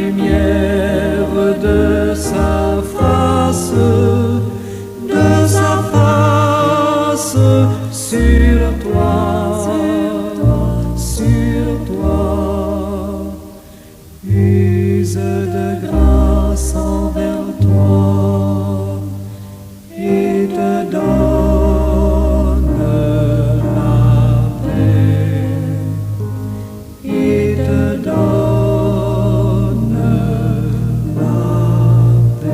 lumière de sa face sur toi, use de grâce envers toi et te donne la paix, et te donne la paix.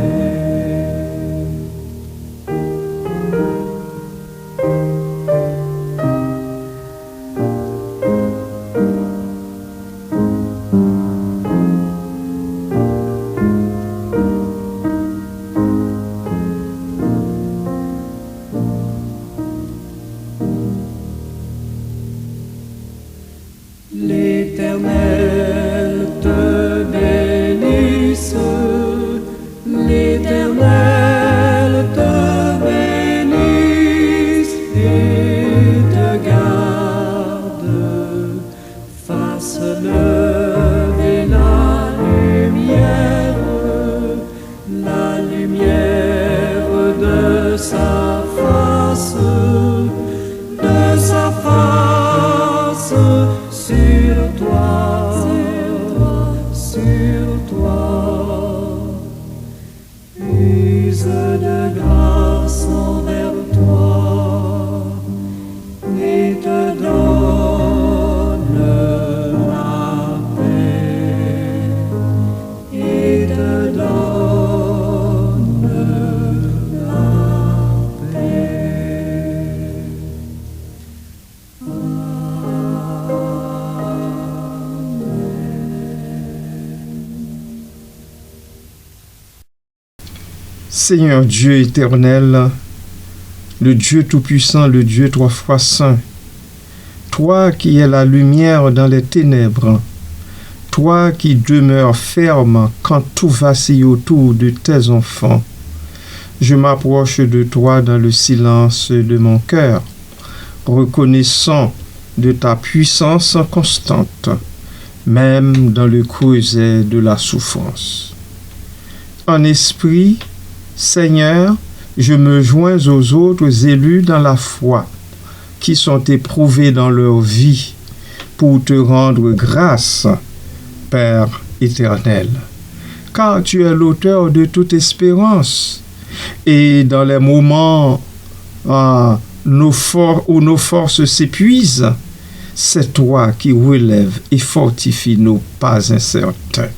L'Éternel te bénisse, l'Éternel te bénisse et te garde, fasse lever la lumière de sa face sur toi, use de grâce envers toi et te donne la paix, et te donne la paix. Seigneur Dieu éternel, le Dieu tout-puissant, le Dieu trois fois saint, toi qui es la lumière dans les ténèbres, toi qui demeures ferme quand tout vacille autour de tes enfants, je m'approche de toi dans le silence de mon cœur, reconnaissant de ta puissance constante, même dans le creuset de la souffrance. En esprit, Seigneur, je me joins aux autres élus dans la foi, qui sont éprouvés dans leur vie, pour te rendre grâce, Père éternel, car tu es l'auteur de toute espérance, et dans les moments où nos forces s'épuisent, c'est toi qui relèves et fortifies nos pas incertains.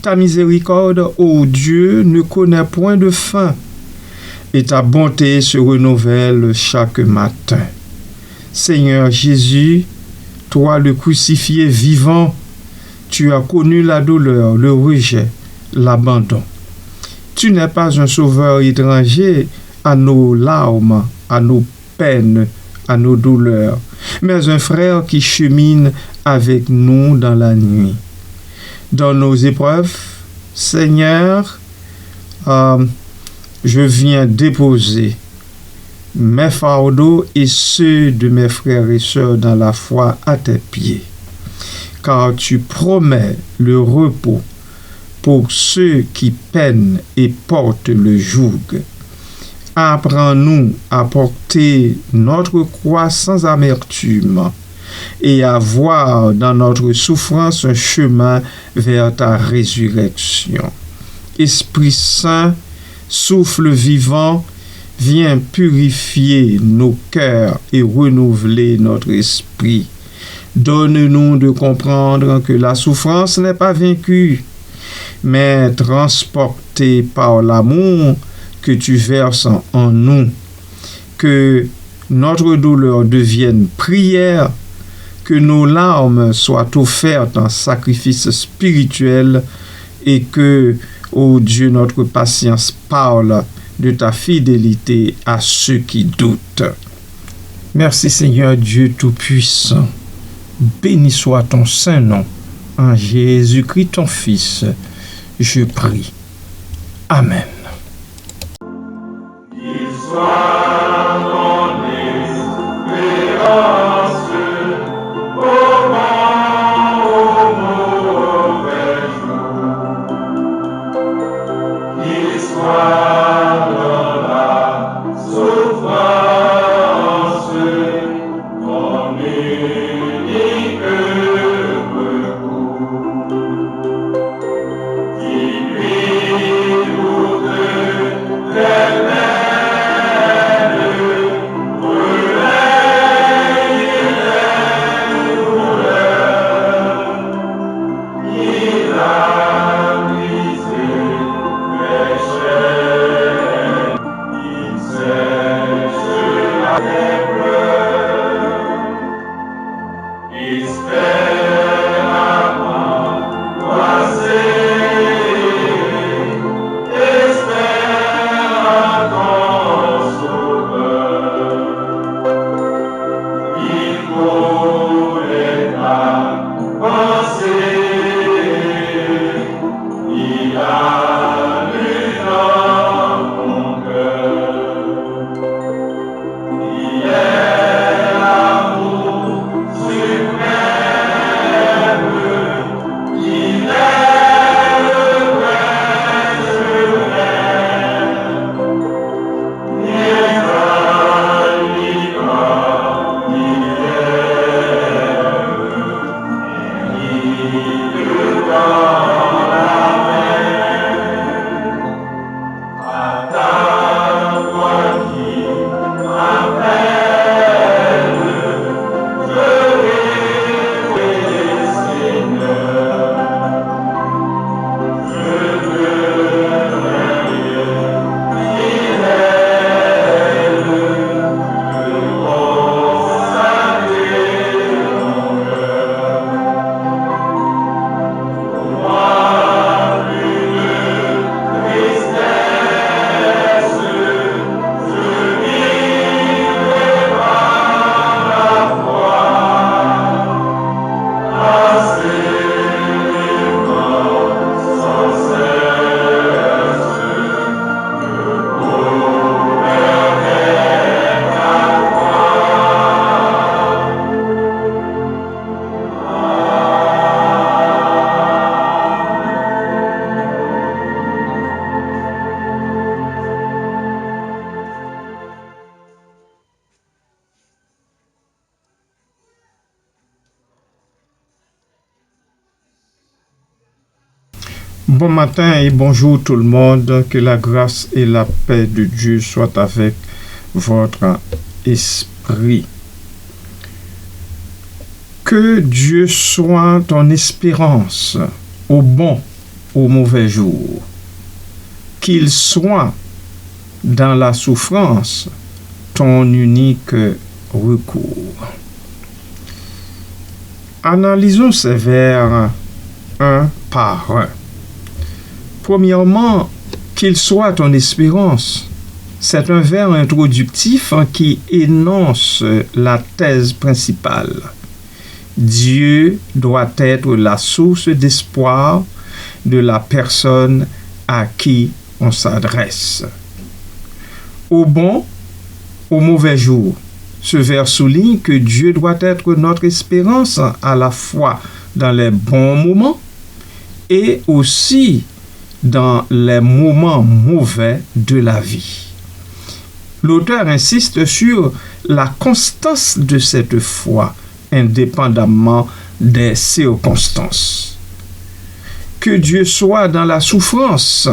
Ta miséricorde, ô Dieu, ne connaît point de fin, et ta bonté se renouvelle chaque matin. Seigneur Jésus, toi le crucifié vivant, tu as connu la douleur, le rejet, l'abandon. Tu n'es pas un sauveur étranger à nos larmes, à nos peines, à nos douleurs, mais un frère qui chemine avec nous dans la nuit. Dans nos épreuves, Seigneur, je viens déposer mes fardeaux et ceux de mes frères et sœurs dans la foi à tes pieds, car tu promets le repos pour ceux qui peinent et portent le joug. Apprends-nous à porter notre croix sans amertume et à voir dans notre souffrance un chemin vers ta résurrection. Esprit Saint, souffle vivant, viens purifier nos cœurs et renouveler notre esprit. Donne-nous de comprendre que la souffrance n'est pas vaincue, mais transportée par l'amour que tu verses en nous. Que notre douleur devienne prière, que nos larmes soient offertes en sacrifice spirituel et que, ô Dieu, notre patience parle de ta fidélité à ceux qui doutent. Merci Seigneur Dieu Tout-Puissant. Béni soit ton saint nom. En Jésus-Christ ton Fils, je prie. Amen. Bon matin et bonjour tout le monde, que la grâce et la paix de Dieu soient avec votre esprit. Que Dieu soit ton espérance au bon, au mauvais jour. Qu'il soit dans la souffrance ton unique recours. Analysons ces vers un par un. Premièrement, qu'il soit ton espérance. C'est un vers introductif qui énonce la thèse principale. Dieu doit être la source d'espoir de la personne à qui on s'adresse. Au bon, au mauvais jour, ce vers souligne que Dieu doit être notre espérance à la fois dans les bons moments et aussi dans les moments mauvais de la vie. L'auteur insiste sur la constance de cette foi, indépendamment des circonstances. Que Dieu soit dans la souffrance.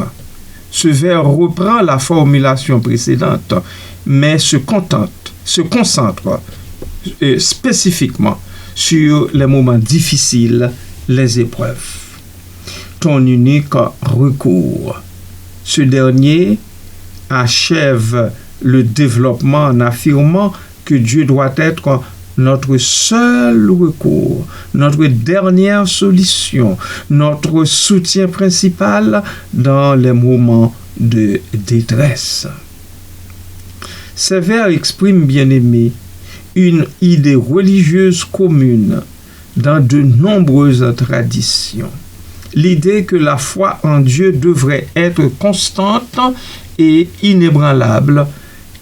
Ce vers reprend la formulation précédente, mais se concentre spécifiquement sur les moments difficiles, les épreuves. Ton unique recours. Ce dernier achève le développement en affirmant que Dieu doit être notre seul recours, notre dernière solution, notre soutien principal dans les moments de détresse. Ces vers expriment, bien-aimés, une idée religieuse commune dans de nombreuses traditions. L'idée que la foi en Dieu devrait être constante et inébranlable,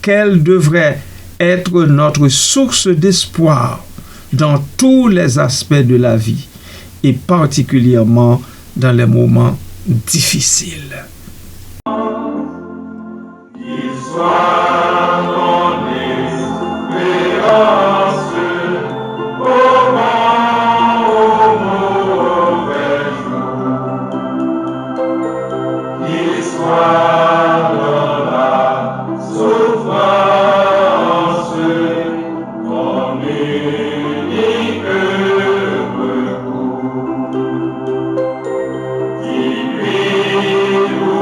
qu'elle devrait être notre source d'espoir dans tous les aspects de la vie et particulièrement dans les moments difficiles. Qui lui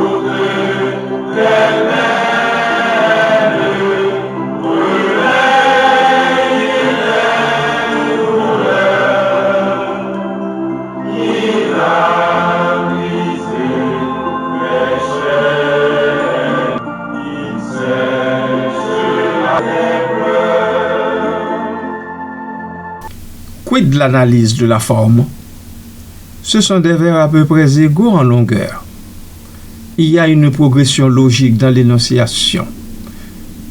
quid l'analyse de la forme? Ce sont des vers à peu près égaux en longueur. Il y a une progression logique dans l'énonciation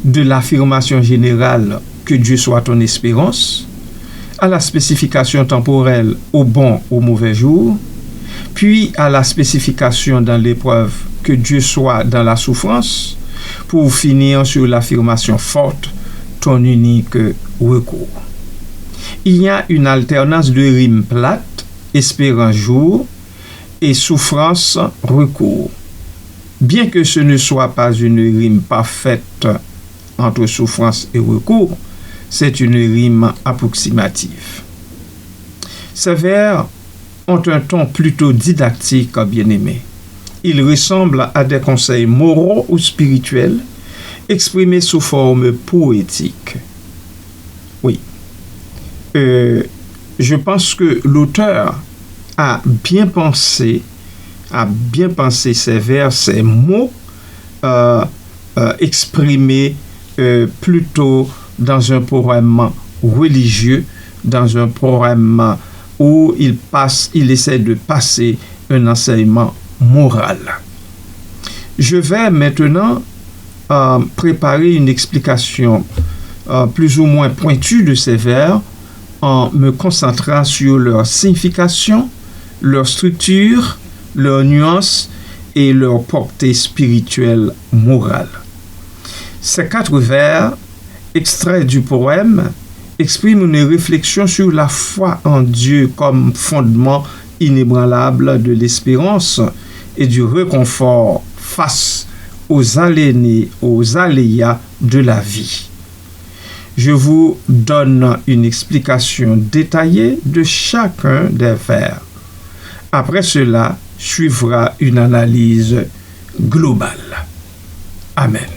de l'affirmation générale que Dieu soit ton espérance, à la spécification temporelle au bon, au mauvais jour, puis à la spécification dans l'épreuve que Dieu soit dans la souffrance, pour finir sur l'affirmation forte, ton unique recours. Il y a une alternance de rimes plates, espérance jour, et souffrance recours. Bien que ce ne soit pas une rime parfaite entre souffrance et recours, c'est une rime approximative. Ces vers ont un ton plutôt didactique, bien-aimé. Ils ressemblent à des conseils moraux ou spirituels exprimés sous forme poétique. Oui. Je pense que l'auteur a bien pensé ces vers, ces mots exprimés plutôt dans un poème religieux, dans un poème où il essaie de passer un enseignement moral. Je vais maintenant préparer une explication plus ou moins pointue de ces vers en me concentrant sur leur signification, leur structure, leurs nuances et leur portée spirituelle morale. Ces 4 vers, extraits du poème, expriment une réflexion sur la foi en Dieu comme fondement inébranlable de l'espérance et du réconfort face aux aléas de la vie. Je vous donne une explication détaillée de chacun des vers. Après cela, suivra une analyse globale. Amen.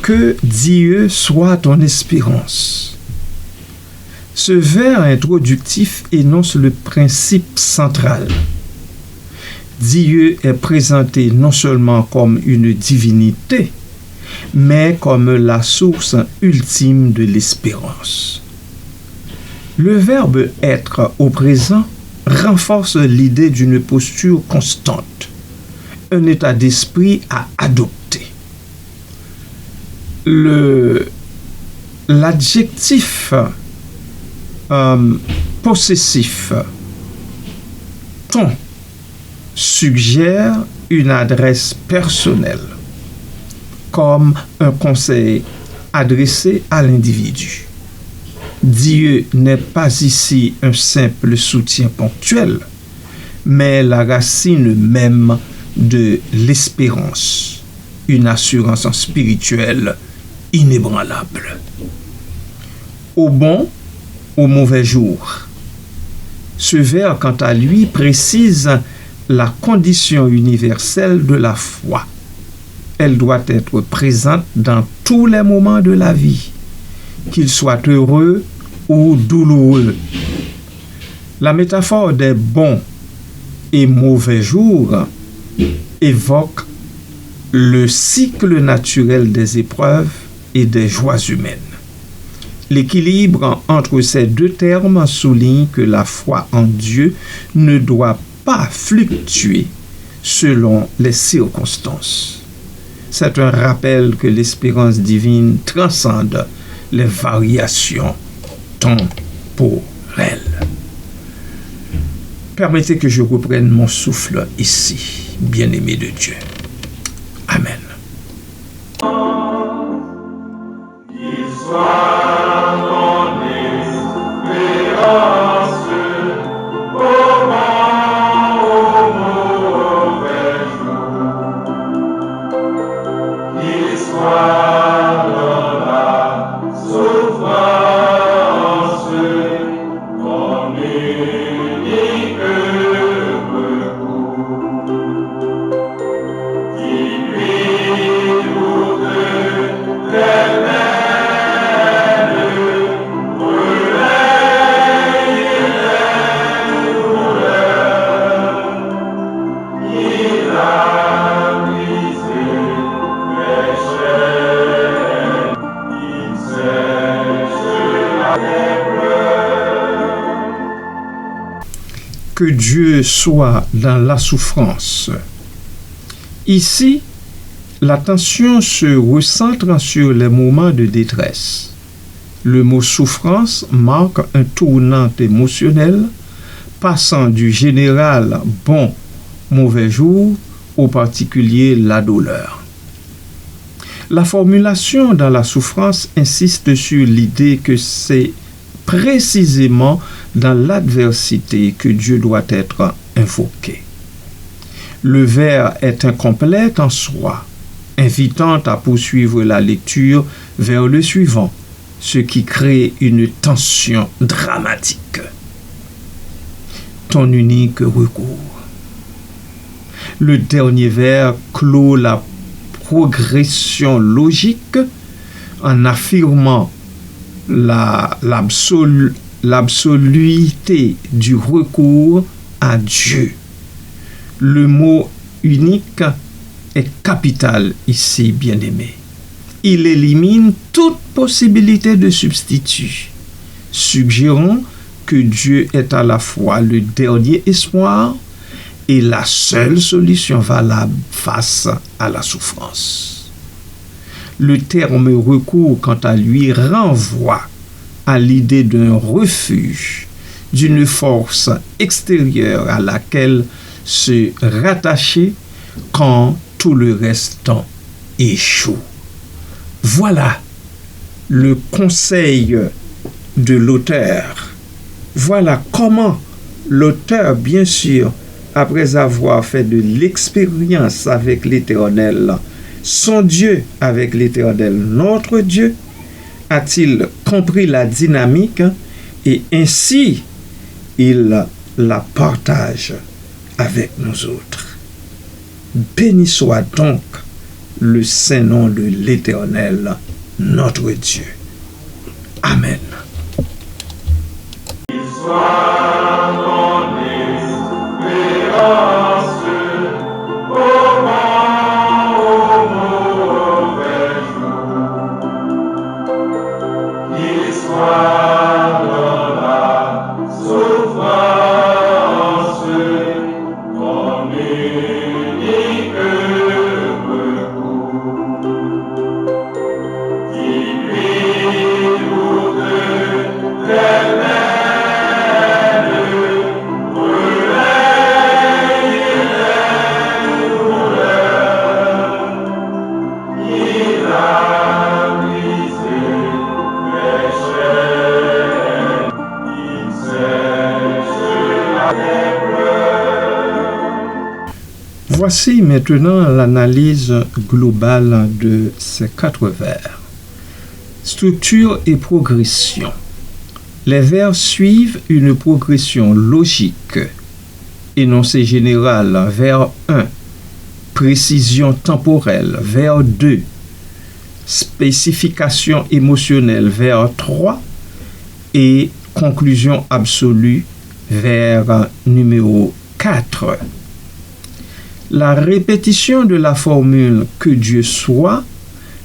Que Dieu soit ton espérance. Ce vers introductif énonce le principe central. Dieu est présenté non seulement comme une divinité, mais comme la source ultime de l'espérance. Le verbe être au présent renforce l'idée d'une posture constante, un état d'esprit à adopter. L'adjectif possessif ton suggère une adresse personnelle, comme un conseil adressé à l'individu. Dieu n'est pas ici un simple soutien ponctuel, mais la racine même de l'espérance, une assurance spirituelle inébranlable. Au bon, au mauvais jour. Ce vers, quant à lui, précise la condition universelle de la foi. Elle doit être présente dans tous les moments de la vie, qu'ils soient heureux ou douloureux. La métaphore des bons et mauvais jours évoque le cycle naturel des épreuves et des joies humaines. L'équilibre entre ces deux termes souligne que la foi en Dieu ne doit pas fluctuer selon les circonstances. C'est un rappel que l'espérance divine transcende les variations temporelles. Permettez que je reprenne mon souffle ici, bien-aimé de Dieu. Amen. Que Dieu soit dans la souffrance. Ici, l'attention se recentre sur les moments de détresse. Le mot souffrance marque un tournant émotionnel, passant du général bon, mauvais jour, au particulier la douleur. La formulation dans la souffrance insiste sur l'idée que c'est précisément dans l'adversité que Dieu doit être invoqué. Le vers est incomplet en soi, invitant à poursuivre la lecture vers le suivant, ce qui crée une tension dramatique. Ton unique recours. Le dernier vers clôt la progression logique en affirmant l'absoluité du recours à Dieu. Le mot unique est capital ici, bien-aimé. Il élimine toute possibilité de substitut, suggérant que Dieu est à la fois le dernier espoir et la seule solution valable face à la souffrance. Le terme recours, quant à lui, renvoie à l'idée d'un refuge, d'une force extérieure à laquelle se rattacher quand tout le restant échoue. Voilà le conseil de l'auteur. Voilà comment l'auteur, bien sûr, après avoir fait de l'expérience avec l'Éternel, son Dieu avec l'Éternel, notre Dieu, a-t-il compris la dynamique et ainsi il la partage avec nous autres. Béni soit donc le saint nom de l'Éternel, notre Dieu. Amen. Voici maintenant l'analyse globale de ces 4 vers. Structure et progression. Les vers suivent une progression logique. Énoncé général, vers 1. Précision temporelle, vers 2. Spécification émotionnelle, vers 3. Et conclusion absolue, vers numéro 4. La répétition de la formule « que Dieu soit »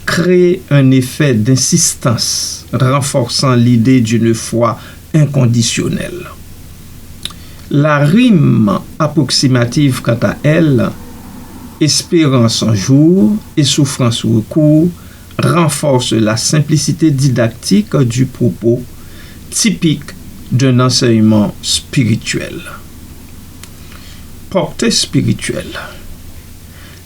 crée un effet d'insistance, renforçant l'idée d'une foi inconditionnelle. La rime approximative, quant à elle, espérance en jour et souffrance au recours, renforce la simplicité didactique du propos, typique d'un enseignement spirituel. Portée spirituelle.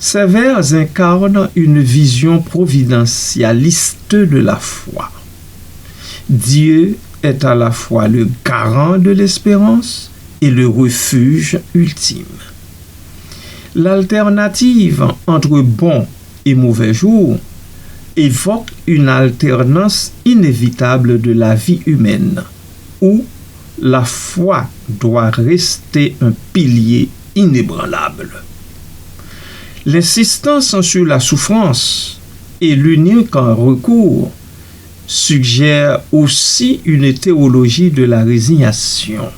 Ces vers incarnent une vision providentialiste de la foi. Dieu est à la fois le garant de l'espérance et le refuge ultime. L'alternative entre bon et mauvais jours évoque une alternance inévitable de la vie humaine, où la foi doit rester un pilier inébranlable. L'insistance sur la souffrance et l'unique recours suggère aussi une théologie de la résignation.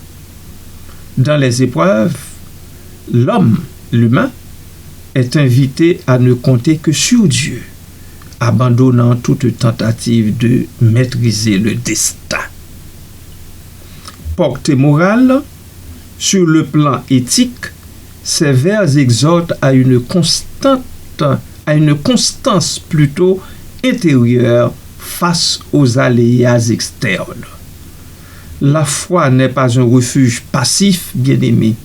Dans les épreuves, l'humain, est invité à ne compter que sur Dieu, abandonnant toute tentative de maîtriser le destin. Portée morale, sur le plan éthique, ces vers exhortent à une constance plutôt intérieure face aux aléas externes. La foi n'est pas un refuge passif, bien-aimé,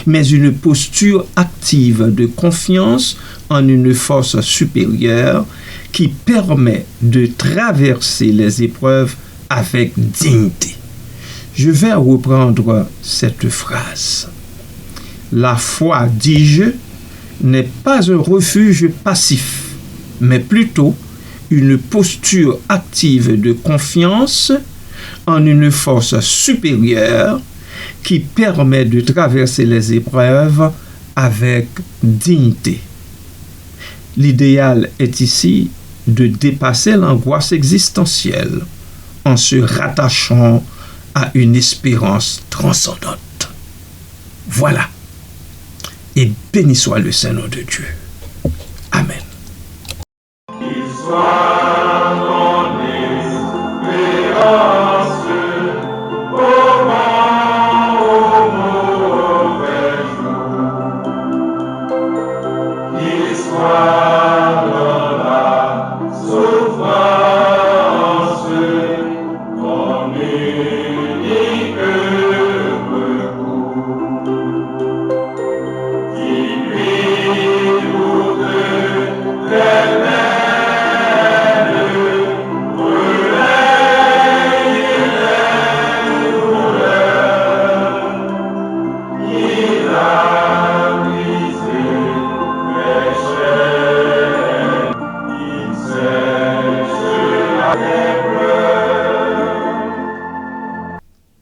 mais une posture active de confiance en une force supérieure qui permet de traverser les épreuves avec dignité. Je vais reprendre cette phrase. La foi, dis-je, n'est pas un refuge passif, mais plutôt une posture active de confiance en une force supérieure qui permet de traverser les épreuves avec dignité. L'idéal est ici de dépasser l'angoisse existentielle en se rattachant à une espérance transcendante. Voilà. Et béni soit le Saint-Nom de Dieu. Amen.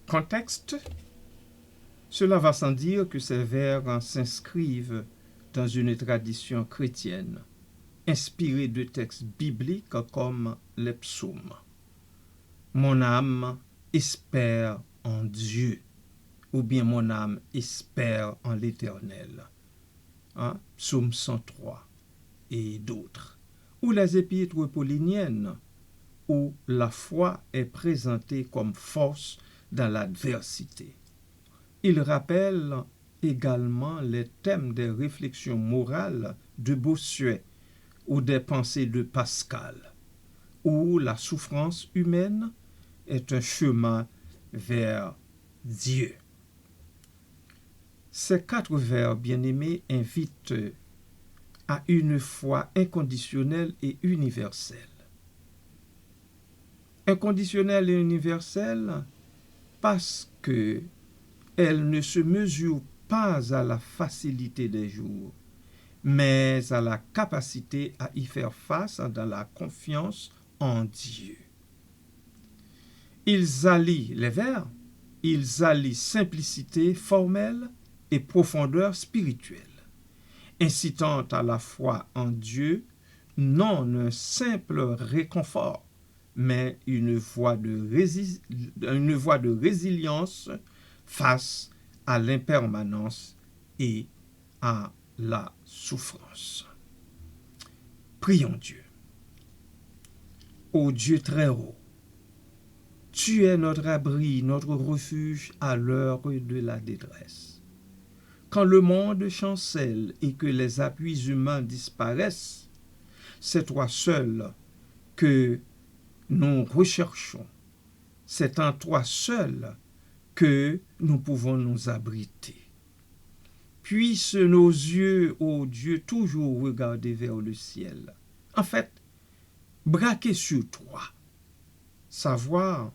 Contexte. Cela va sans dire que ces vers s'inscrivent dans une tradition chrétienne, inspirée de textes bibliques comme les psaumes. Mon âme espère en Dieu, ou bien mon âme espère en l'Éternel. Psaume 103 et d'autres. Ou les épîtres pauliniennes, où la foi est présentée comme force dans l'adversité. Il rappelle également les thèmes des réflexions morales de Bossuet ou des pensées de Pascal, où la souffrance humaine est un chemin vers Dieu. Ces 4 vers bien-aimés invitent à une foi inconditionnelle et universelle. Inconditionnelle et universelle parce que elle ne se mesure pas à la facilité des jours, mais à la capacité à y faire face dans la confiance en Dieu. Ils allient les vers, ils allient simplicité formelle et profondeur spirituelle, incitant à la foi en Dieu, non un simple réconfort, mais une voie de résilience face à l'impermanence et à la souffrance. Prions Dieu. Ô Dieu très haut, tu es notre abri, notre refuge à l'heure de la détresse. Quand le monde chancelle et que les appuis humains disparaissent, c'est toi seul que nous recherchons. C'est en toi seul que nous pouvons nous abriter. Puisse nos yeux, ô Dieu, toujours regarder vers le ciel. En fait, braquer sur toi. Savoir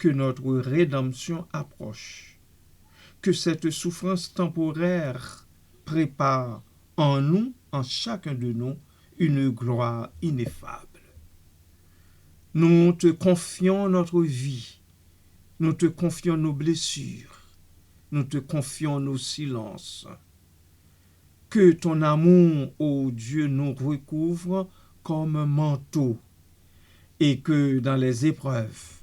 que notre rédemption approche, que cette souffrance temporaire prépare en nous, en chacun de nous, une gloire ineffable. Nous te confions notre vie, nous te confions nos blessures, nous te confions nos silences. Que ton amour, ô Dieu, nous recouvre comme un manteau et que dans les épreuves,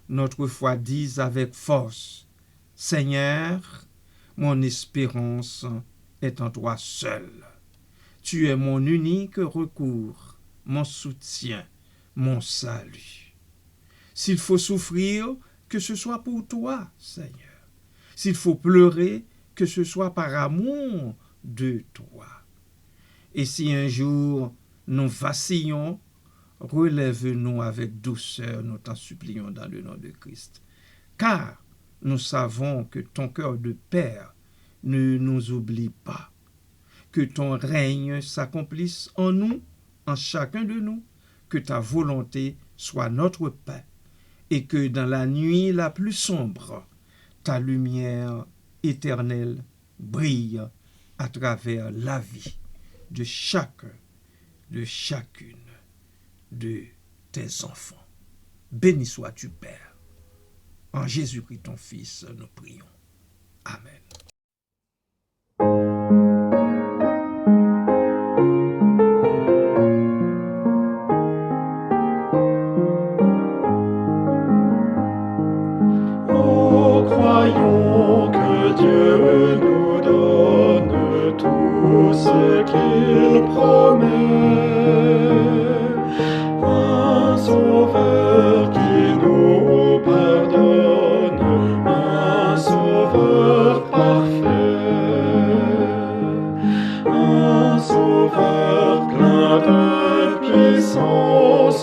notre foi dise avec force, Seigneur, mon espérance est en toi seul. Tu es mon unique recours, mon soutien, mon salut. S'il faut souffrir, que ce soit pour toi, Seigneur. S'il faut pleurer, que ce soit par amour de toi. Et si un jour nous vacillons, relève-nous avec douceur, nous t'en supplions dans le nom de Christ. Car nous savons que ton cœur de Père ne nous oublie pas. Que ton règne s'accomplisse en nous, en chacun de nous, que ta volonté soit notre paix, et que dans la nuit la plus sombre, ta lumière éternelle brille à travers la vie de chacun, de chacune de tes enfants. Béni sois-tu, Père. En Jésus-Christ, ton Fils, nous prions. Amen. Oh, croyons que Dieu nous donne tout ce qu'il promet. Un sauveur qui nous pardonne, un sauveur parfait, un sauveur plein de puissance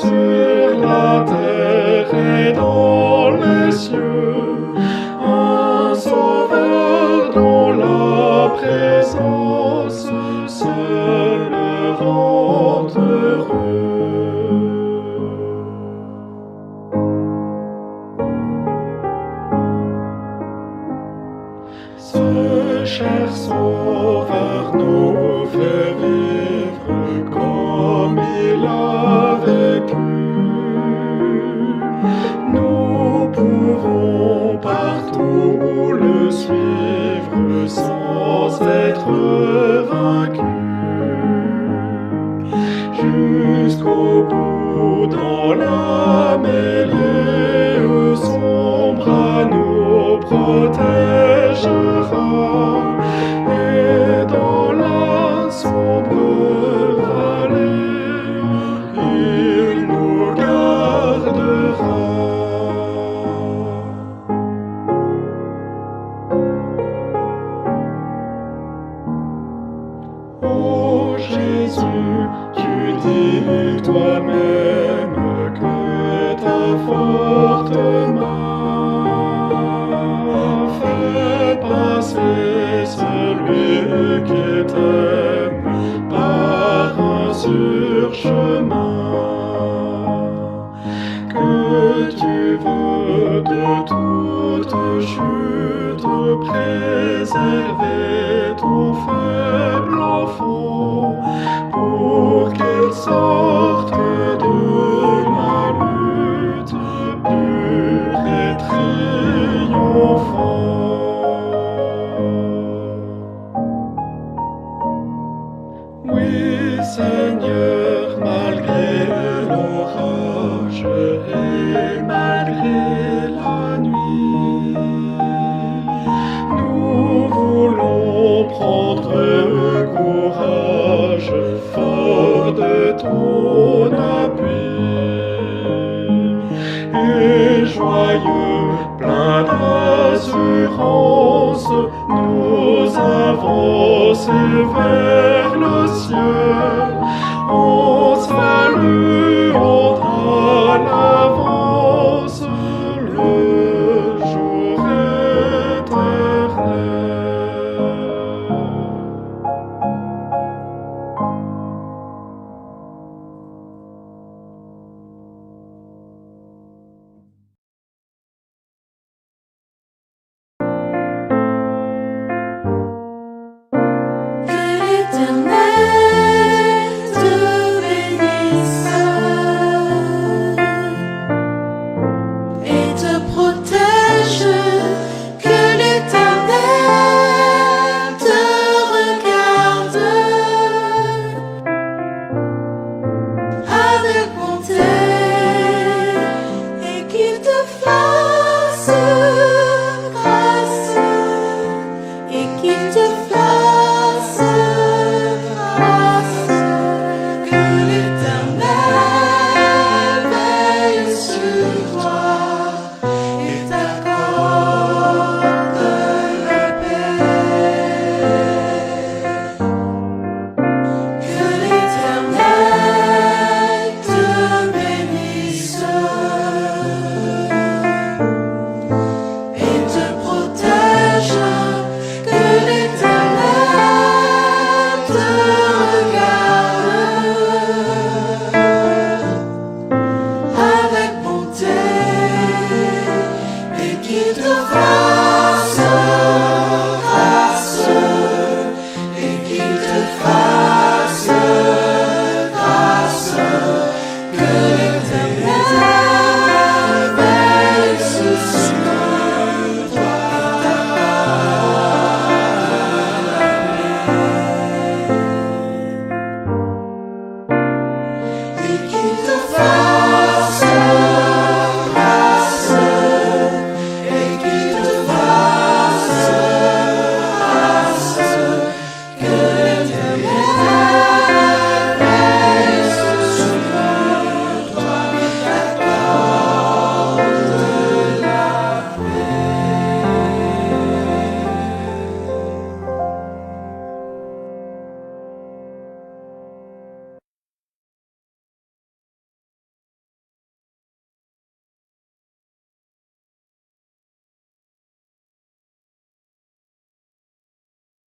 sur la terre et dans les cieux, un sauveur dont la présence seule rend heureux. Ce cher sauveur nous fait vivre comme il a vécu. Nous pouvons partout le suivre sans être vaincus. Jusqu'au bout dans la mêlée son bras nous protégera, et dans la sombre vallée il nous gardera. Ô Jésus, tu dis toi-même que ta forte main fait passer celui qui t'aime par un sûr chemin. Que tu veux de toute chute préserver ton faible enfant, pour qu'il sorte de la lutte pure et triomphant. Oui, Seigneur, malgré l'orage et malgré la nuit, nous voulons prendre courage, fort de ton appui, et joyeux, plein d'assurance, nous avancer vers le ciel, en saluant à l'avance le jour éternel. qui